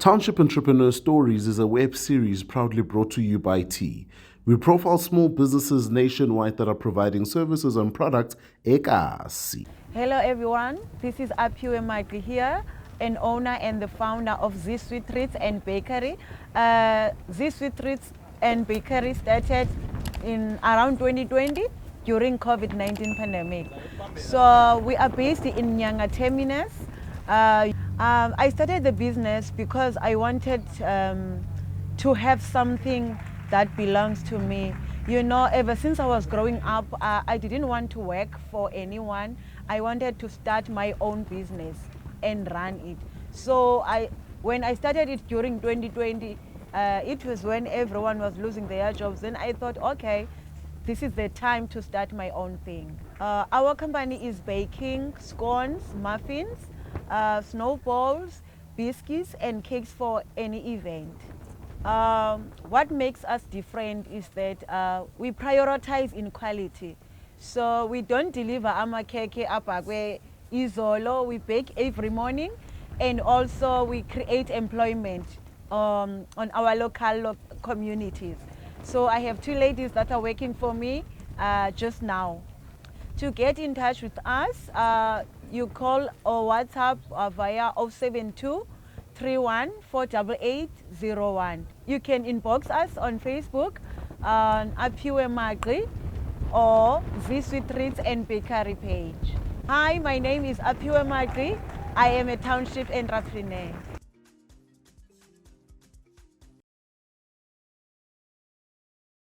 Township Entrepreneurs Stories is a web series proudly brought to you by T. We profile small businesses nationwide that are providing services and products ekasi. Hello everyone, this is Aphiwe Magqi here, an owner and the founder of S2E Treats and Bakery. S2E Treats and Bakery started in around 2020 during COVID-19 pandemic. So we are based in Nyanga Terminus. I started the business because I wanted to have something that belongs to me. You know, ever since I was growing up, I didn't want to work for anyone. I wanted to start my own business and run it. So when I started it during 2020, it was when everyone was losing their jobs. Then I thought, okay, this is the time to start my own thing. Our company is baking scones, muffins, snowballs, biscuits, and cakes for any event. What makes us different is that we prioritize in quality. So we don't deliver amakeke apakwe izolo. We bake every morning, and also we create employment on our local communities. So I have two ladies that are working for me just now. To get in touch with us, you call or WhatsApp via 072 31 48801. You can inbox us on Facebook on Aphiwe Magqi or S2E Treats and Bakery page. Hi, my name is Aphiwe Magqi. I am a township entrepreneur.